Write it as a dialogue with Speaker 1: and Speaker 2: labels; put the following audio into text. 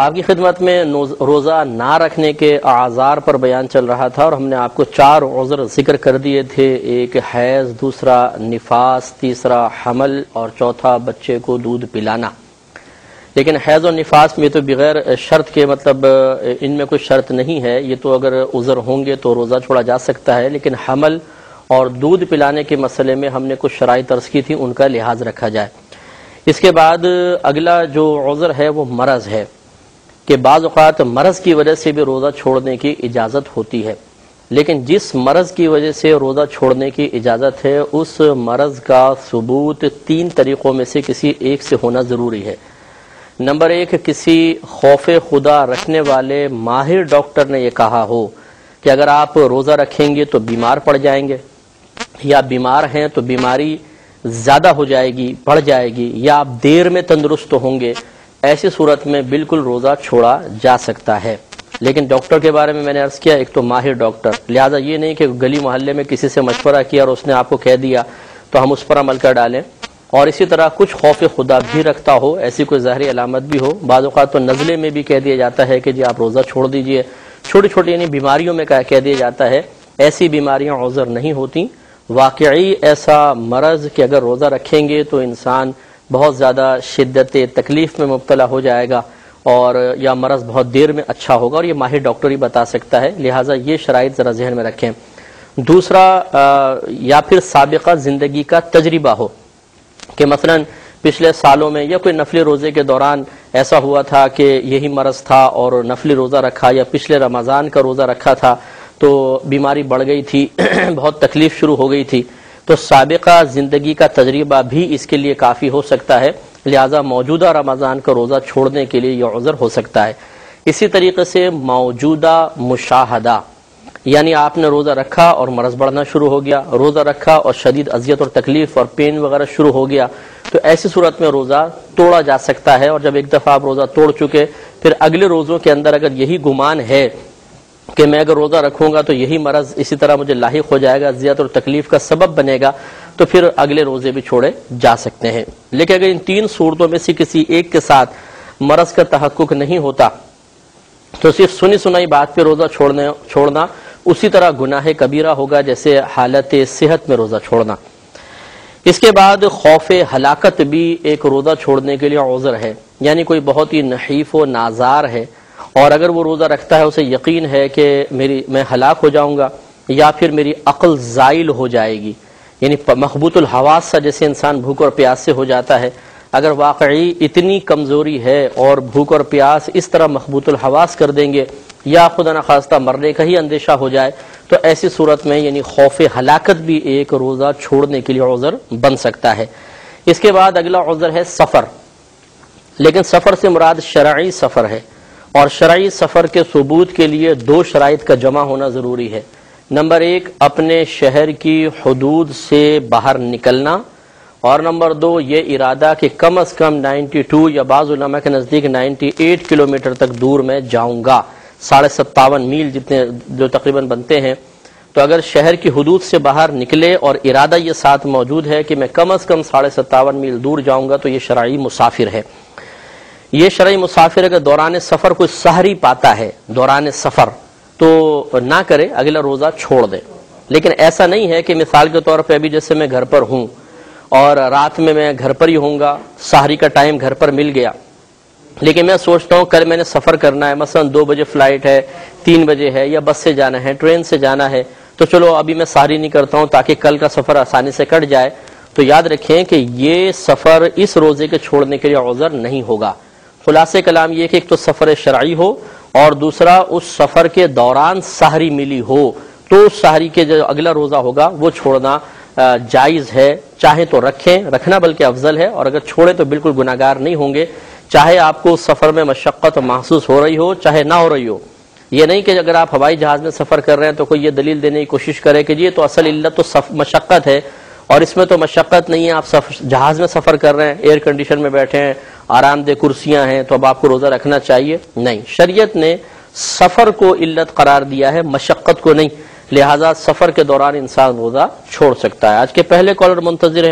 Speaker 1: آپ کی خدمت میں روزہ نہ رکھنے کے اعذار پر بیان چل رہا تھا اور ہم نے آپ کو 4 عذر ذکر کر دیے تھے. ایک حیض، دوسرا نفاس، تیسرا حمل اور چوتھا بچے کو دودھ پلانا. لیکن حیض اور نفاس میں تو بغیر شرط کے، مطلب ان میں کوئی شرط نہیں ہے، یہ تو اگر عذر ہوں گے تو روزہ چھوڑا جا سکتا ہے. لیکن حمل اور دودھ پلانے کے مسئلے میں ہم نے کچھ شرائط عرض کی تھی، ان کا لحاظ رکھا جائے. اس کے بعد اگلا جو عذر ہے وہ مرض ہے کہ بعض اوقات مرض کی وجہ سے بھی روزہ چھوڑنے کی اجازت ہوتی ہے. لیکن جس مرض کی وجہ سے روزہ چھوڑنے کی اجازت ہے اس مرض کا ثبوت 3 طریقوں میں سے کسی ایک سے ہونا ضروری ہے. نمبر 1، کسی خوف خدا رکھنے والے ماہر ڈاکٹر نے یہ کہا ہو کہ اگر آپ روزہ رکھیں گے تو بیمار پڑ جائیں گے، یا بیمار ہیں تو بیماری زیادہ ہو جائے گی، بڑھ جائے گی، یا آپ دیر میں تندرست ہوں گے. ایسی صورت میں بالکل روزہ چھوڑا جا سکتا ہے. لیکن ڈاکٹر کے بارے میں نے عرض کیا، ایک تو ماہر ڈاکٹر، لہذا یہ نہیں کہ گلی محلے میں کسی سے مشورہ کیا اور اس نے آپ کو کہہ دیا تو ہم اس پر عمل کر ڈالیں. اور اسی طرح کچھ خوف خدا بھی رکھتا ہو، ایسی کوئی ظاہری علامت بھی ہو. بعض اوقات تو نزلے میں بھی کہہ دیا جاتا ہے کہ جی آپ روزہ چھوڑ دیجئے. چھوٹی چھوٹی یعنی بیماریوں میں کہہ دیا جاتا ہے. ایسی بیماریاں عذر نہیں ہوتی. واقعی ایسا مرض کہ اگر روزہ رکھیں گے تو انسان بہت زیادہ شدت تکلیف میں مبتلا ہو جائے گا، اور یا مرض بہت دیر میں اچھا ہوگا، اور یہ ماہر ڈاکٹر ہی بتا سکتا ہے. لہٰذا یہ شرائط ذرا ذہن میں رکھیں. دوسرا، یا پھر سابقہ زندگی کا تجربہ ہو کہ مثلا پچھلے سالوں میں یا کوئی نفلی روزے کے دوران ایسا ہوا تھا کہ یہی مرض تھا اور نفلی روزہ رکھا، یا پچھلے رمضان کا روزہ رکھا تھا تو بیماری بڑھ گئی تھی، بہت تکلیف شروع ہو گئی تھی، تو سابقہ زندگی کا تجربہ بھی اس کے لیے کافی ہو سکتا ہے. لہذا موجودہ رمضان کا روزہ چھوڑنے کے لیے یہ عذر ہو سکتا ہے. اسی طریقے سے موجودہ مشاہدہ، یعنی آپ نے روزہ رکھا اور مرض بڑھنا شروع ہو گیا، روزہ رکھا اور شدید اذیت اور تکلیف اور پین وغیرہ شروع ہو گیا، تو ایسی صورت میں روزہ توڑا جا سکتا ہے. اور جب ایک دفعہ آپ روزہ توڑ چکے، پھر اگلے روزوں کے اندر اگر یہی گمان ہے کہ میں اگر روزہ رکھوں گا تو یہی مرض اسی طرح مجھے لاحق ہو جائے گا، اذیت اور تکلیف کا سبب بنے گا، تو پھر اگلے روزے بھی چھوڑے جا سکتے ہیں. لیکن اگر ان 3 صورتوں میں سے کسی ایک کے ساتھ مرض کا تحقق نہیں ہوتا تو صرف سنی سنائی بات پہ روزہ چھوڑنا اسی طرح گناہ کبیرہ ہوگا جیسے حالت صحت میں روزہ چھوڑنا. اس کے بعد خوف ہلاکت بھی ایک روزہ چھوڑنے کے لیے عذر ہے. یعنی کوئی بہت ہی نحیف و نازار ہے اور اگر وہ روزہ رکھتا ہے اسے یقین ہے کہ میں ہلاک ہو جاؤں گا یا پھر میری عقل زائل ہو جائے گی، یعنی مخبوط الحواس سا جیسے انسان بھوک اور پیاس سے ہو جاتا ہے، اگر واقعی اتنی کمزوری ہے اور بھوک اور پیاس اس طرح مخبوط الحواس کر دیں گے یا خدا نخواستہ مرنے کا ہی اندیشہ ہو جائے، تو ایسی صورت میں یعنی خوف ہلاکت بھی ایک روزہ چھوڑنے کے لیے عذر بن سکتا ہے. اس کے بعد اگلا عذر ہے سفر. لیکن سفر سے مراد شرعی سفر ہے، اور شرعی سفر کے ثبوت کے لیے 2 شرائط کا جمع ہونا ضروری ہے. نمبر 1، اپنے شہر کی حدود سے باہر نکلنا، اور نمبر 2، یہ ارادہ کہ کم از کم 92 یا بعض علماء کے نزدیک 98 کلومیٹر تک دور میں جاؤں گا، 57.5 میل جتنے جو تقریباً بنتے ہیں. تو اگر شہر کی حدود سے باہر نکلے اور ارادہ یہ ساتھ موجود ہے کہ میں کم از کم 57.5 میل دور جاؤں گا، تو یہ شرعی مسافر ہے. یہ شرعی مسافر اگر دوران سفر کوئی سحری پاتا ہے دوران سفر تو نہ کرے، اگلا روزہ چھوڑ دے. لیکن ایسا نہیں ہے کہ مثال کے طور پہ ابھی جیسے میں گھر پر ہوں اور رات میں گھر پر ہی ہوں گا، سحری کا ٹائم گھر پر مل گیا، لیکن میں سوچتا ہوں کل میں نے سفر کرنا ہے، مثلا 2 بجے فلائٹ ہے، 3 بجے ہے، یا بس سے جانا ہے، ٹرین سے جانا ہے، تو چلو ابھی میں سحری نہیں کرتا ہوں تاکہ کل کا سفر آسانی سے کٹ جائے. تو یاد رکھیں کہ یہ سفر اس روزے کے چھوڑنے کے لیے عذر نہیں ہوگا. خلاصہ کلام یہ کہ ایک تو سفر شرعی ہو اور دوسرا اس سفر کے دوران سحری ملی ہو، تو اس سحری کے جو اگلا روزہ ہوگا وہ چھوڑنا جائز ہے. چاہے تو رکھنا بلکہ افضل ہے، اور اگر چھوڑے تو بالکل گناہگار نہیں ہوں گے، چاہے آپ کو سفر میں مشقت محسوس ہو رہی ہو چاہے نہ ہو رہی ہو. یہ نہیں کہ اگر آپ ہوائی جہاز میں سفر کر رہے ہیں تو کوئی یہ دلیل دینے کی کوشش کرے کہ یہ تو اصل علت تو مشقت ہے، اور اس میں تو مشقت نہیں ہے، آپ جہاز میں سفر کر رہے ہیں، ایئر کنڈیشن میں بیٹھے ہیں، آرام دہ کرسیاں ہیں، تو اب آپ کو روزہ رکھنا چاہیے. نہیں، شریعت نے سفر کو علت قرار دیا ہے، مشقت کو نہیں. لہذا سفر کے دوران انسان روزہ چھوڑ سکتا ہے. آج کے پہلے کالر منتظر ہیں.